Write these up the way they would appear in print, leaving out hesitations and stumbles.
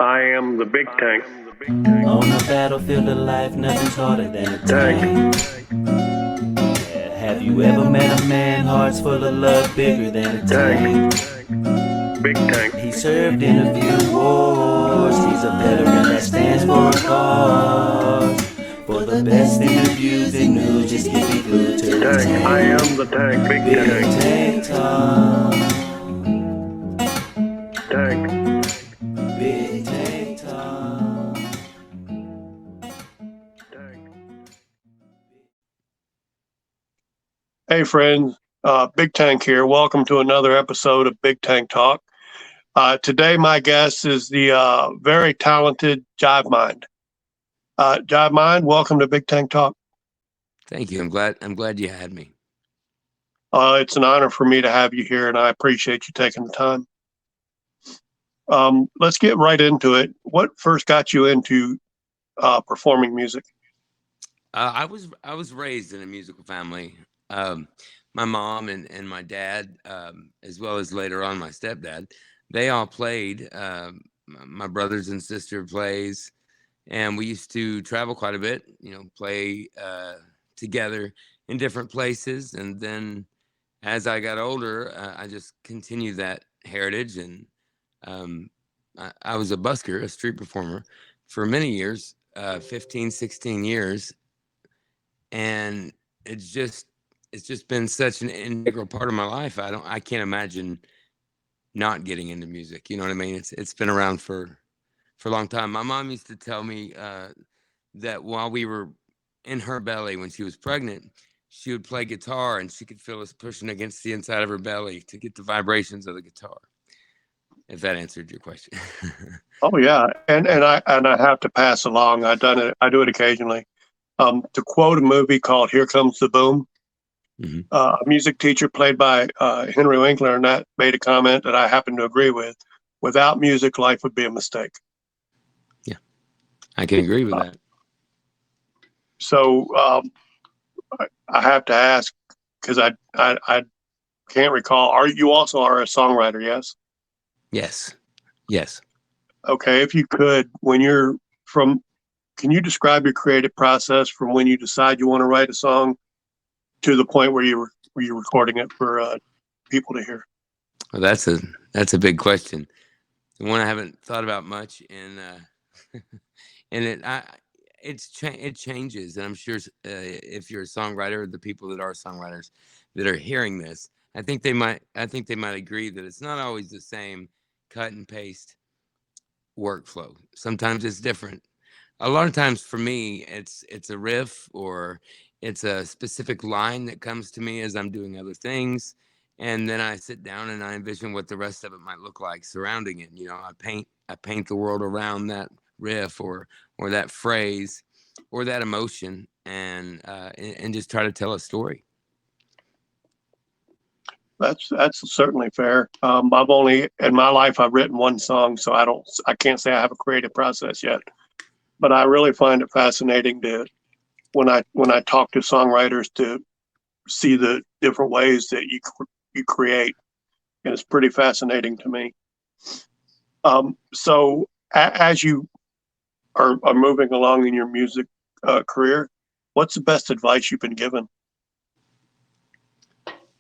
I am the big tank. On the battlefield of life, nothing's harder than a tank. Yeah, have you ever met a man, hearts full of love, bigger than a tank? Big tank. He served in a few wars. He's a veteran that stands for a cause. For the best interviews and news, just keep it glued to the tank. I am the tank. Big Big Tank Talk. Tank. Big Tank Talk. Hey friends, Big Tank here. Welcome to another episode of Big Tank Talk. Today my guest is the very talented JiveMind. JiveMind, welcome to Big Tank Talk. Thank you. I'm glad you had me. It's an honor for me to have you here, and I appreciate you taking the time. Let's get right into it. What first got you into performing music? I was raised in a musical family. My mom and my dad, as well as later on my stepdad, they all played. My brothers and sister plays, and we used to travel quite a bit. Play together in different places. And then, as I got older, I just continued that heritage. And I was a busker, a street performer, for many years, 15, 16 years, and it's just been such an integral part of my life. I can't imagine not getting into music. You know what I mean? It's been around for a long time. My mom used to tell me that while we were in her belly when she was pregnant, she would play guitar and she could feel us pushing against the inside of her belly to get the vibrations of the guitar. If that answered your question. Oh yeah, and I have to pass along. I do it occasionally. To quote a movie called "Here Comes the Boom," Mm-hmm. A music teacher played by Henry Winkler, and that made a comment that I happen to agree with. Without music, life would be a mistake. Yeah, I can agree with that. So I have to ask, because I can't recall. You also are a songwriter? Yes. Yes. Okay, if you could, can you describe your creative process from when you decide you want to write a song to the point where you're recording it for people to hear? Well, that's a big question, the one I haven't thought about much, and it changes, and I'm sure if you're a songwriter, the people that are songwriters that are hearing this, I think they might agree that it's not always the same cut and paste workflow. Sometimes it's different. A lot of times for me, it's a riff, or it's a specific line that comes to me as I'm doing other things. And then I sit down and I envision what the rest of it might look like surrounding it. I paint the world around that riff or that phrase or that emotion, and just try to tell a story. That's certainly fair. I've only in my life I've written one song, so I can't say I have a creative process yet. But I really find it fascinating when I talk to songwriters to see the different ways that you create, and it's pretty fascinating to me. So as you are moving along in your music career, what's the best advice you've been given?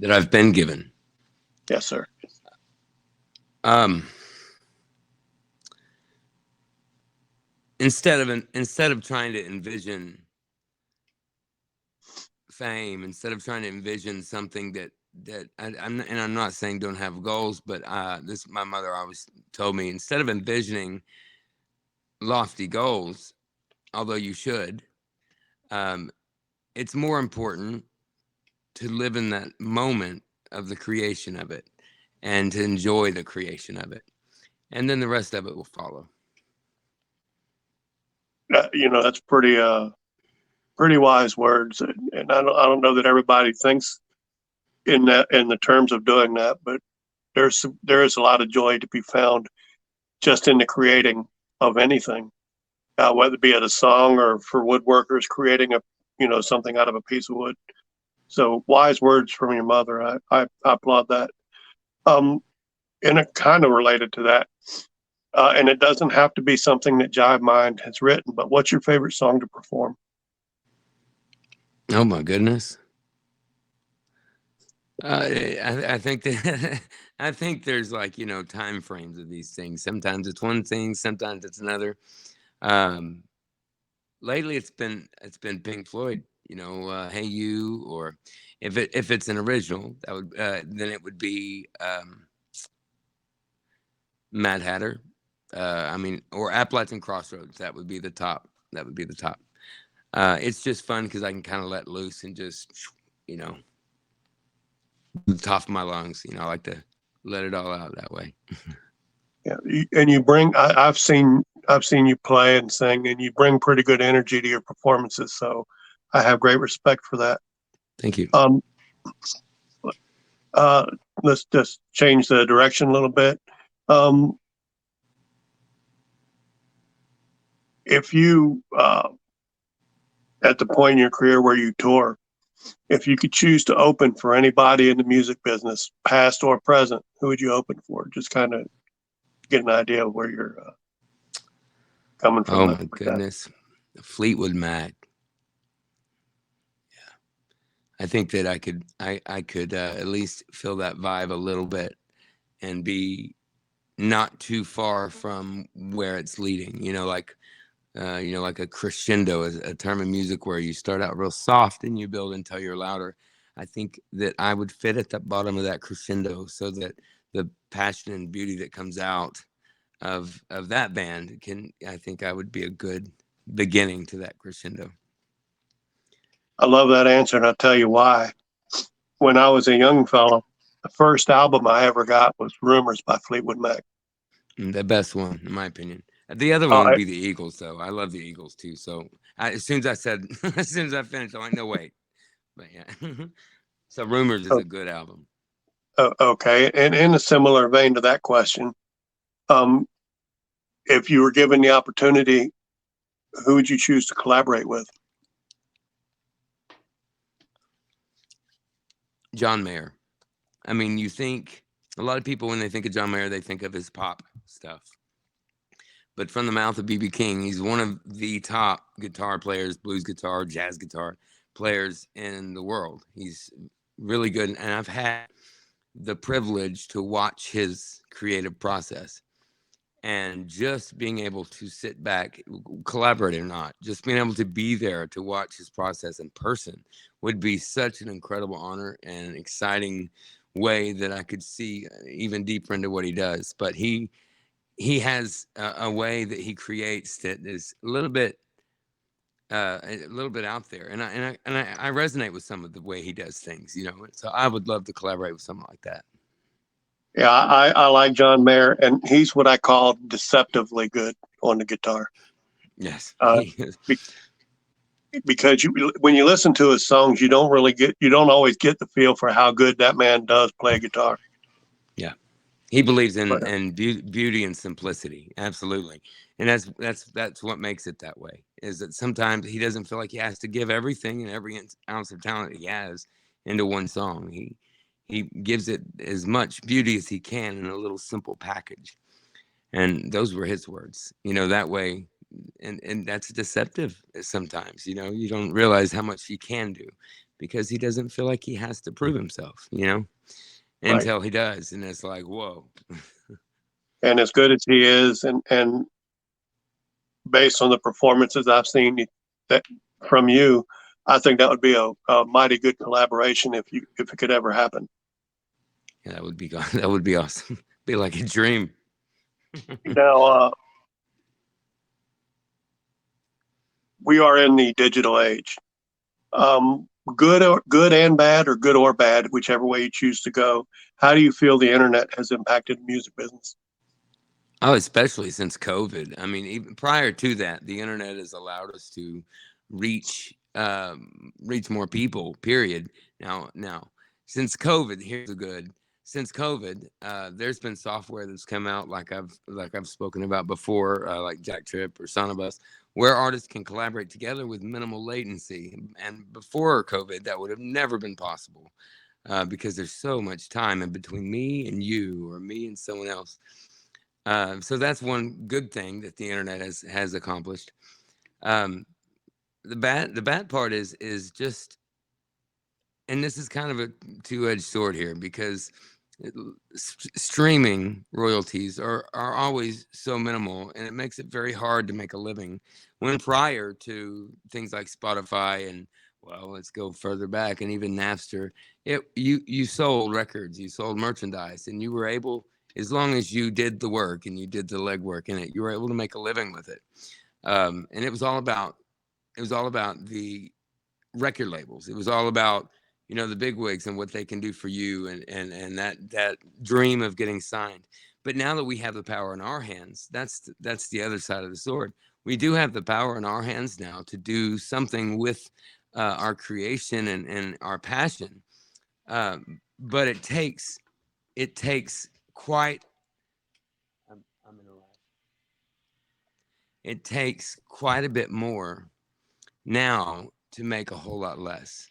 That I've been given? Yes, sir. Instead of trying to envision fame, instead of trying to envision something that I'm not saying don't have goals, but my mother always told me, instead of envisioning lofty goals, although you should, it's more important to live in that moment of the creation of it and to enjoy the creation of it, and then the rest of it will follow. That's pretty wise words, and I don't know that everybody thinks in the terms of doing that, but there is a lot of joy to be found just in the creating of anything, whether it be a song or for woodworkers creating something out of a piece of wood. So wise words from your mother. I applaud that. And it kind of related to that. And it doesn't have to be something that JiveMind has written, but what's your favorite song to perform? Oh my goodness. I think that I think there's like, time frames of these things. Sometimes it's one thing, sometimes it's another. Um, Lately it's been Pink Floyd, Hey You, or if it's an original, that would then it would be Mad Hatter. Or Appalachian Crossroads. That would be the top. That would be the top. It's just fun because I can kind of let loose and just, you know, the top of my lungs. I like to let it all out that way. Yeah, and you bring. I've seen you play and sing, and you bring pretty good energy to your performances. So I have great respect for that. Thank you. Um, uh, let's just change the direction a little bit. Um, if you at the point in your career where you tour, if you could choose to open for anybody in the music business, past or present, who would you open for? Just kind of get an idea of where you're coming from. Oh my goodness, Fleetwood Mac. I think that I could at least feel that vibe a little bit and be not too far from where it's leading. Like a crescendo is a term in music where you start out real soft and you build until you're louder. I think that I would fit at the bottom of that crescendo so that the passion and beauty that comes out of that band I think I would be a good beginning to that crescendo. I love that answer, and I'll tell you why. When I was a young fellow, the first album I ever got was Rumors by Fleetwood Mac. The best one, in my opinion. The other one would be the Eagles, though. I love the Eagles too. So as soon as I finished, I'm like, no, wait. But yeah. So Rumors is a good album. Okay. And in a similar vein to that question, if you were given the opportunity, who would you choose to collaborate with? John Mayer. I mean, you think a lot of people, when they think of John Mayer, they think of his pop stuff. But from the mouth of B.B. King, he's one of the top guitar players, blues guitar, jazz guitar players in the world. He's really good. And I've had the privilege to watch his creative process. And just being able to sit back, collaborate or not, just being able to be there to watch his process in person would be such an incredible honor and an exciting way that I could see even deeper into what he does. But he has a way that he creates that is a little bit out there, and I resonate with some of the way he does things. So I would love to collaborate with someone like that. Yeah, I like John Mayer, and he's what I call deceptively good on the guitar. Yes, because when you listen to his songs, you don't always get the feel for how good that man does play guitar. Yeah, he believes in beauty and simplicity, absolutely, and that's what makes it that way. Is that sometimes he doesn't feel like he has to give everything and every ounce of talent he has into one song. He gives it as much beauty as he can in a little simple package. And those were his words, that way. And that's deceptive sometimes, you don't realize how much he can do because he doesn't feel like he has to prove himself, until he does. And it's like, whoa. And as good as he is, and based on the performances I've seen that from you, I think that would be a mighty good collaboration if it could ever happen. Yeah, that would be awesome. Be like a dream. Now, we are in the digital age. Good and bad, or good or bad, whichever way you choose to go. How do you feel the internet has impacted the music business? Oh, especially since COVID. I mean, even prior to that, the internet has allowed us to reach more people. Period. Now, since COVID, here's the good. Since COVID, there's been software that's come out, like I've spoken about before, like Jack Trip or Sonobus, where artists can collaborate together with minimal latency. And before COVID, that would have never been possible because there's so much time in between me and you, or me and someone else. So that's one good thing that the internet has accomplished. Um, the bad part is just, and this is kind of a two-edged sword here, because streaming royalties are always so minimal, and it makes it very hard to make a living, when prior to things like Spotify and, well, let's go further back, and even Napster, you sold records, you sold merchandise, and you were able, as long as you did the work and you did the legwork in it, you were able to make a living with it. And it was all about the record labels. It was all about, the big wigs and what they can do for you, and that dream of getting signed. But now that we have the power in our hands, that's the other side of the sword. We do have the power in our hands now to do something with our creation and our passion. But it takes quite I'm in a rush. It takes quite a bit more now to make a whole lot less.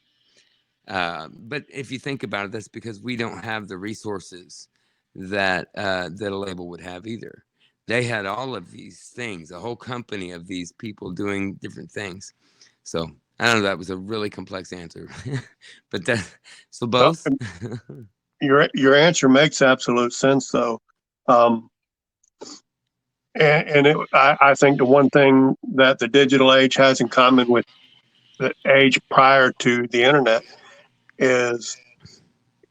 But if you think about it, that's because we don't have the resources that that a label would have either. They had all of these things, a whole company of these people doing different things. So I don't know. That was a really complex answer, but so Well, both. your answer makes absolute sense, though. Um, I think the one thing that the digital age has in common with the age prior to the internet is,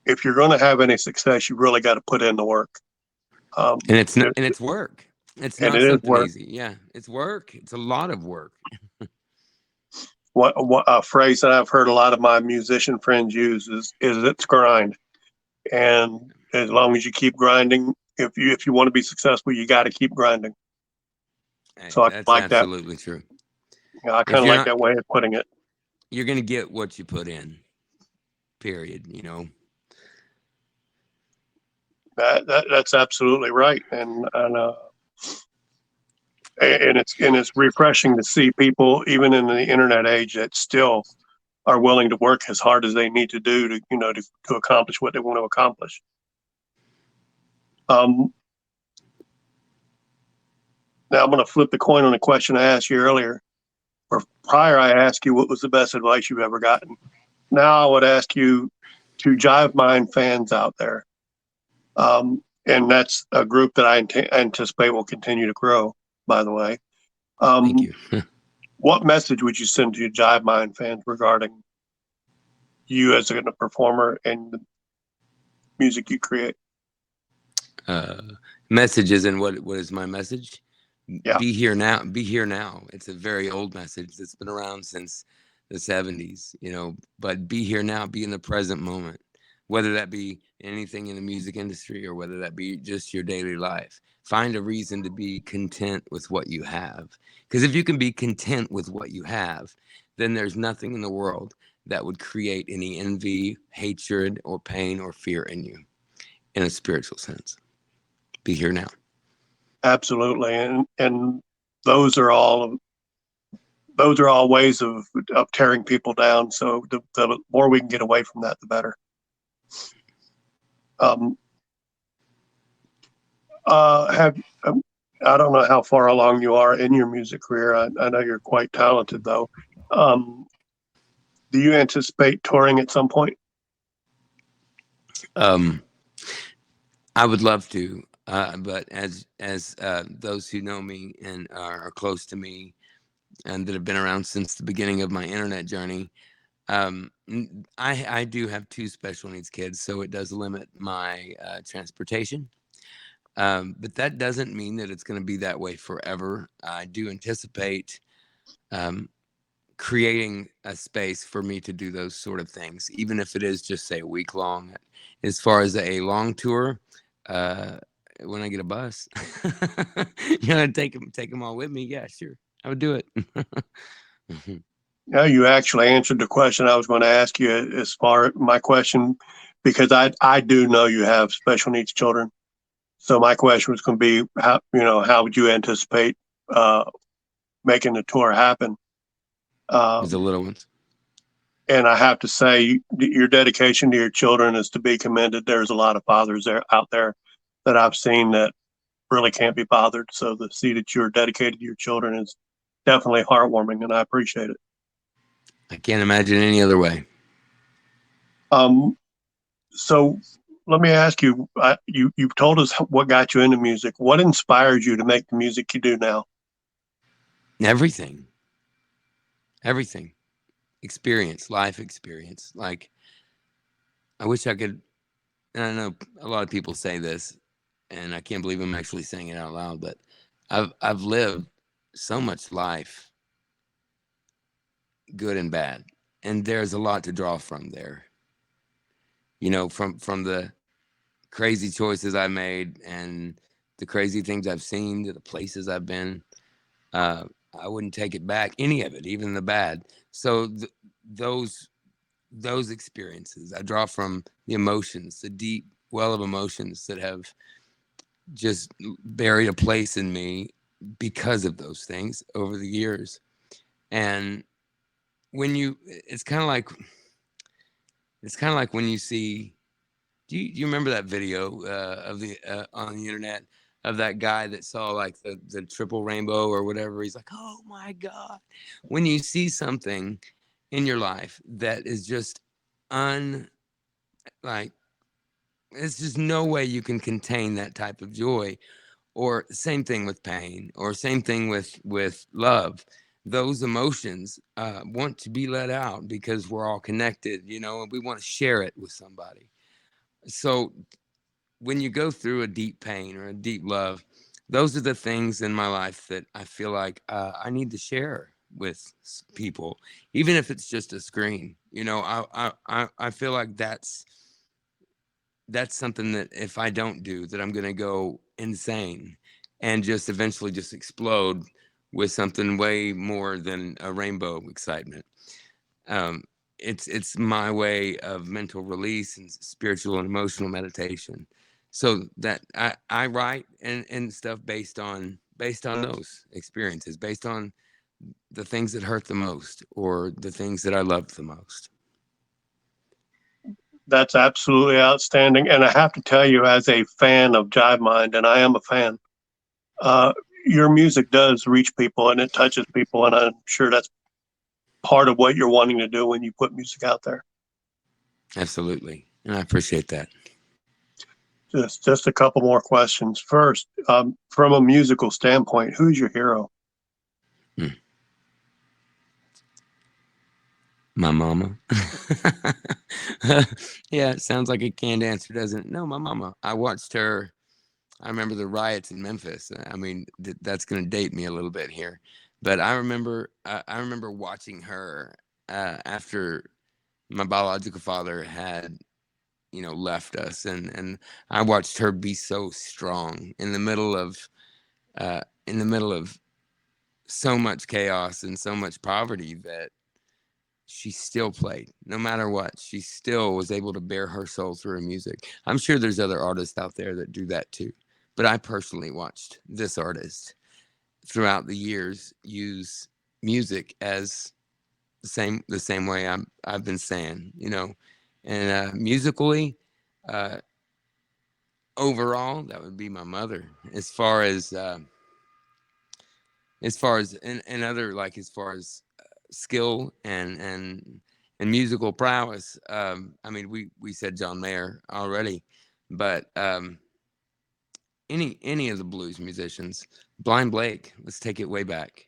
if you're going to have any success, you really got to put in the work. And it's not, it, and it's work. It's and not it is something work. easy. Yeah, it's work. It's a lot of work. What a phrase that I've heard a lot of my musician friends use is it's grind. And as long as you keep grinding, if you want to be successful, you got to keep grinding. Hey, So I that's like that. absolutely true. I If kind of you're like not, that way of putting it. you're gonna get what you put in. Period. That's absolutely right. And it's refreshing to see people, even in the internet age, that still are willing to work as hard as they need to do to accomplish what they want to accomplish. Um, Now I'm going to flip the coin on a question I asked you earlier. Or prior, I asked you what was the best advice you've ever gotten. Now I would ask you, to JiveMind fans out there, and that's a group that I anticipate will continue to grow, by the way. Thank Um, you. what message would you send to your JiveMind fans regarding you as a performer and the music you create? uh, Messages, and what is my message? Yeah, Be here now. Be here now. It's a very old message that's been around since the 70s, but be here now. Be in the present moment, whether that be anything in the music industry or whether that be just your daily life. Find a reason to be content with what you have, because if you can be content with what you have, then there's nothing in the world that would create any envy, hatred, or pain or fear in you, in a spiritual sense. Be here now. absolutely. And those are all those are all ways of tearing people down. So the more we can get away from that, the better. Um, have I don't know how far along you are in your music career. I know you're quite talented, though. Um, do you anticipate touring at some point? Um, I would love to, but as those who know me and are close to me and that have been around since the beginning of my internet journey, I do have two special needs kids, so it does limit my transportation. But that doesn't mean that it's going to be that way forever. I do anticipate um, creating a space for me to do those sort of things, even if it is just say a week long. As far as a long tour, uh, when I get a bus, take them all with me. Yeah, sure, I would do it. No, you actually answered the question I was going to ask you as far as my question, because I do know you have special needs children. So my question was going to be, how would you anticipate uh, making the tour happen? With the Um, little ones. and I have to say, your dedication to your children is to be commended. There's a lot of fathers out there that I've seen that really can't be bothered. So to see that you're dedicated to your children is definitely heartwarming, and I appreciate it. I can't imagine any other way. So let me ask you, you've told us what got you into music. What inspired you to make the music you do now? Everything experience, life experience. Like, I wish I could, and I know a lot of people say this, and I can't believe I'm actually saying it out loud, but I've lived so much life, good and bad, and there's a lot to draw from there. You know, from the crazy choices I made and the crazy things I've seen, to the places I've been. I wouldn't take it back, any of it, even the bad. So those experiences, I draw from the emotions, the deep well of emotions that have just buried a place in me because of those things over the years. And when it's kind of like when you see, do you remember that video of the on the internet of that guy that saw like the triple rainbow or whatever? He's like, oh my God. When you see something in your life that is just like, it's just no way you can contain that type of joy. Or same thing with pain, or same thing with love. Those emotions want to be let out because we're all connected, you know, and we want to share it with somebody. So when you go through a deep pain or a deep love, those are the things in my life that I feel like I need to share with people, even if it's just a screen. You know, I feel like that's something that if I don't do, that I'm going to go insane and just eventually just explode with something way more than a rainbow excitement. It's my way of mental release and spiritual and emotional meditation. So that I write and stuff based on those experiences, based on the things that hurt the most or the things that I loved the most. That's absolutely outstanding. And I have to tell you, as a fan of JiveMind, and I am a fan, your music does reach people and it touches people. And I'm sure that's part of what you're wanting to do when you put music out there. Absolutely. And I appreciate that. Just a couple more questions. First, from a musical standpoint, who's your hero? My mama. Yeah, it sounds like a canned answer, doesn't it? No, my mama. I watched her. I remember the riots in Memphis. I mean, that's going to date me a little bit here, but I remember watching her after my biological father had, you know, left us, and I watched her be so strong in the middle of so much chaos and so much poverty that she still played no matter what. She still was able to bear her soul through her music. I'm sure there's other artists out there that do that too, but I personally watched this artist throughout the years use music as the same way I've been saying, you know, and musically, overall, that would be my mother. As far as and other, like, as far as skill and musical prowess, I mean, we said John Mayer already, but any of the blues musicians, Blind Blake, let's take it way back.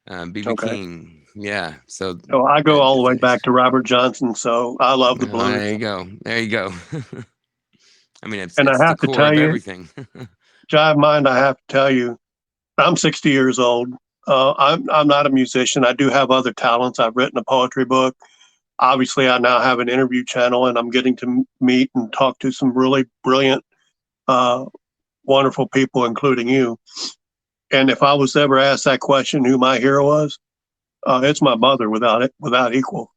B.B. Okay. King, yeah. So I go all the way back to Robert Johnson, so I love the blues. There you go. There you go. I mean, it's And I the have to core tell of you, everything. JiveMind, I have to tell you, I'm 60 years old. I'm not a musician. I do have other talents. I've written a poetry book. Obviously, I now have an interview channel, and I'm getting to meet and talk to some really brilliant, wonderful people, including you. And if I was ever asked that question, who my hero was, it's my mother, without equal.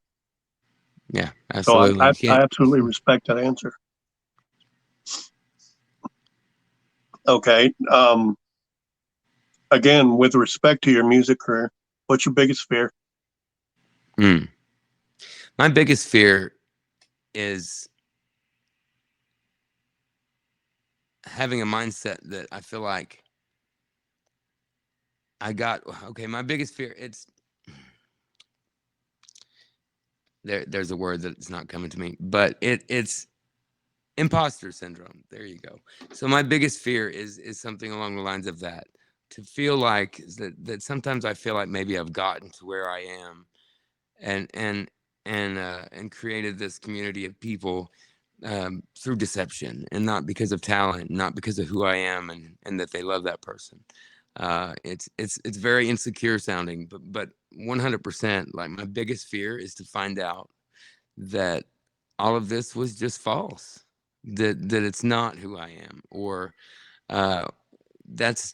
Yeah, So absolutely. I absolutely respect that answer. Okay. Again, with respect to your music career, what's your biggest fear? My biggest fear is having a mindset that I feel like okay, my biggest fear, there's a word that's not coming to me, but it's imposter syndrome. There you go. So my biggest fear is something along the lines of that. To feel like that sometimes I feel like maybe I've gotten to where I am and created this community of people through deception, and not because of talent, not because of who I am, and that they love that person. It's very insecure sounding, but 100%, like, my biggest fear is to find out that all of this was just false, that it's not who I am, or uh, that's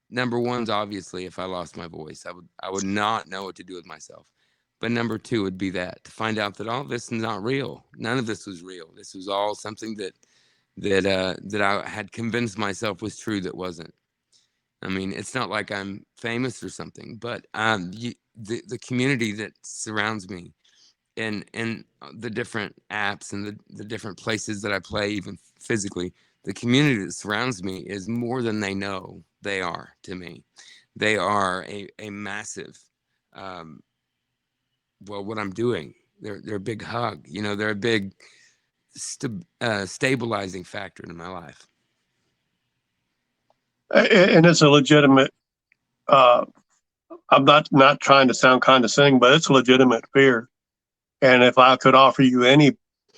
number one's obviously, if I lost my voice, I would not know what to do with myself. But number two would be that to find out that all of this is not real. None of this was real. This was all something that I had convinced myself was true that wasn't. I mean, it's not like I'm famous or something, but the community that surrounds me, and the different apps and the different places that I play, even physically, the community that surrounds me is more than they know they are to me. They are a massive, well, what I'm doing. They're a big hug. You know, they're a big stabilizing factor in my life. And it's a legitimate, I'm not trying to sound condescending, but it's a legitimate fear. And if I could offer you any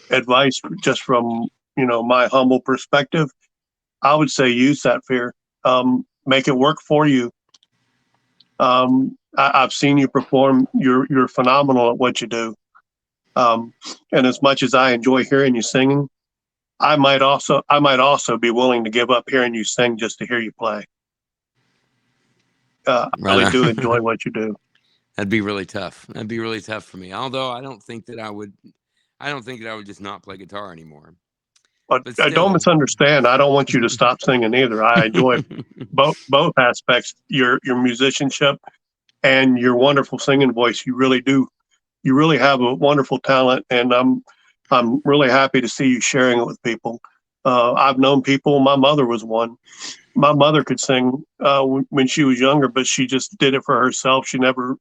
advice just from, my humble perspective, I would say use that fear. Make it work for you. I've seen you perform. You're phenomenal at what you do. And as much as I enjoy hearing you singing, I might also be willing to give up hearing you sing just to hear you play. I really do enjoy what you do. That'd be really tough. That'd be really tough for me. Although I don't think that I would just not play guitar anymore. But don't misunderstand. I don't want you to stop singing either. I enjoy both aspects, your musicianship and your wonderful singing voice. You really do. You really have a wonderful talent, and I'm really happy to see you sharing it with people. I've known people. My mother was one. My mother could sing when she was younger, but she just did it for herself. She never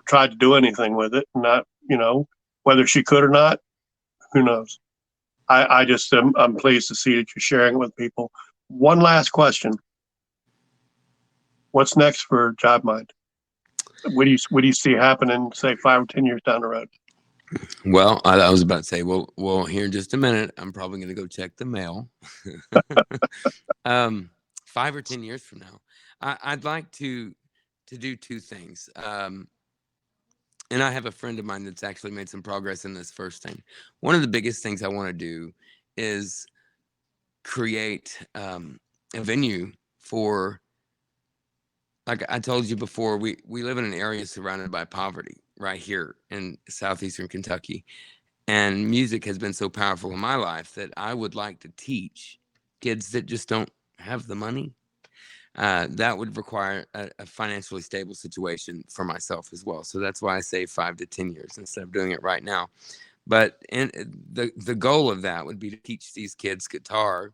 tried to do anything with it. Not, whether she could or not, who knows? I'm pleased to see that you're sharing it with people. One last question. What's next for JiveMind? What do you see happening, say, 5 or 10 years down the road? Well, I was about to say, well, here in just a minute, I'm probably going to go check the mail. 5 or 10 years from now, I'd like to do two things. And I have a friend of mine that's actually made some progress in this first thing. One of the biggest things I want to do is create a venue for, like I told you before, we live in an area surrounded by poverty right here in southeastern Kentucky. And music has been so powerful in my life that I would like to teach kids that just don't have the money. That would require a financially stable situation for myself as well. So that's why I say 5 to 10 years instead of doing it right now. But the goal of that would be to teach these kids guitar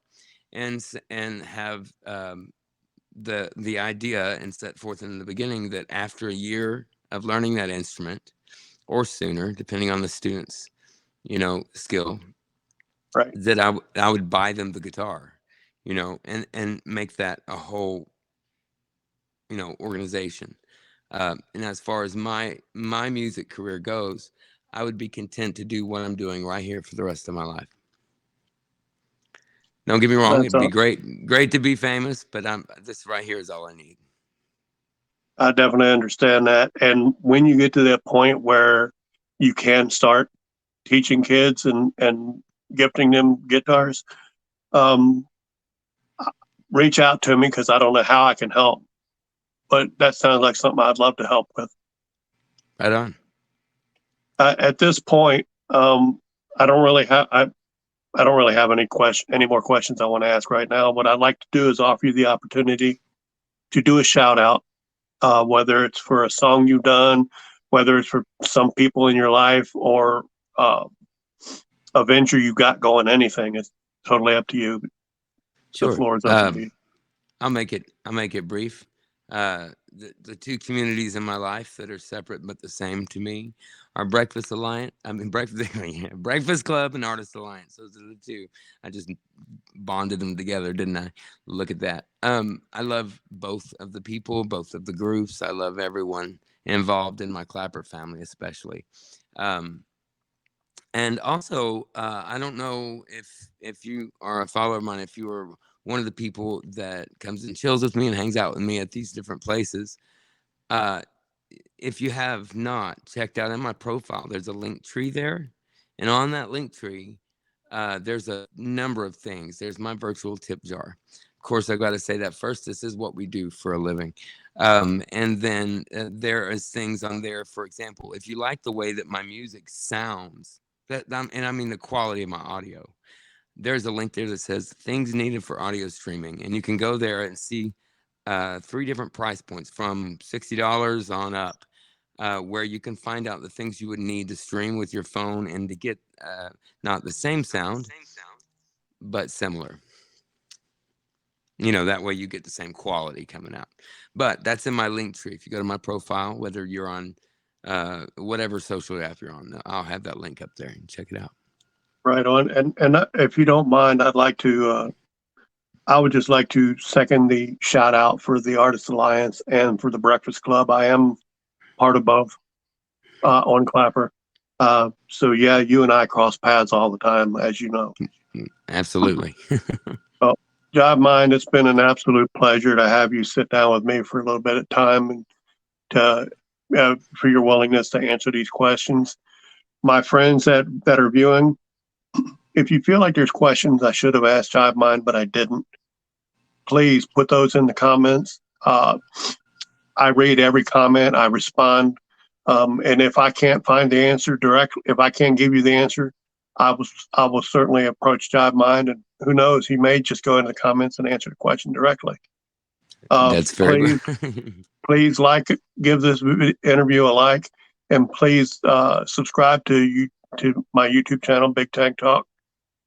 and have the idea and set forth in the beginning that after a year of learning that instrument, or sooner, depending on the student's, skill, right, that I would buy them the guitar, and make that a whole, organization. And as far as my music career goes, I would be content to do what I'm doing right here for the rest of my life. Don't get me wrong; it'd be great to be famous, but this right here is all I need. I definitely understand that. And when you get to that point where you can start teaching kids and gifting them guitars, reach out to me, because I don't know how I can help. But that sounds like something I'd love to help with. Right on. At this point, I don't really have any more questions I want to ask right now. What I'd like to do is offer you the opportunity to do a shout out, whether it's for a song you've done, whether it's for some people in your life, or a venture you got going. Anything. It's totally up to you. The Sure. floor is open to you. I'll make it brief. The two communities in my life that are separate but the same to me are Breakfast Alliance. I mean, Breakfast Club and Artist Alliance. Those are the two. I just bonded them together, didn't I? Look at that. I love both of the people, both of the groups. I love everyone involved in my Clapper family, especially. And also, I don't know if you are a follower of mine, if you are one of the people that comes and chills with me and hangs out with me at these different places. If you have not checked out in my profile, there's a link tree there. And on that link tree, there's a number of things. There's my virtual tip jar. Of course, I've got to say that first. This is what we do for a living. And then there is things on there, for example, if you like the way that my music sounds, and I mean the quality of my audio, there's a link there that says things needed for audio streaming. And you can go there and see 3 different price points from $60 on up, where you can find out the things you would need to stream with your phone and to get not the same sound, but similar. That way you get the same quality coming out. But that's in my link tree. If you go to my profile, whether you're on whatever social app you're on, I'll have that link up there and check it out. Right on. And if you don't mind, I would just like to second the shout out for the Artist Alliance and for the Breakfast Club. I am part of both on Clapper. So yeah, you and I cross paths all the time, as you know. Absolutely. Well, JiveMind, it's been an absolute pleasure to have you sit down with me for a little bit of time and for your willingness to answer these questions. My friends that are viewing, if you feel like there's questions I should have asked JiveMind, but I didn't, please put those in the comments. I read every comment, I respond. And if I can't find the answer directly, if I can't give you the answer, I will certainly approach JiveMind, and who knows, he may just go into the comments and answer the question directly. That's very please give this interview a like, and please subscribe to my YouTube channel, Big Tank Talk,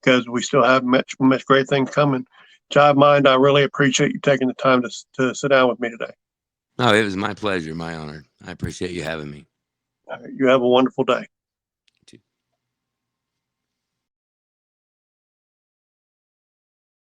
because we still have much great things coming. JiveMind, I really appreciate you taking the time to sit down with me today. No, it was my pleasure, my honor. I appreciate you having me. All right, you have a wonderful day.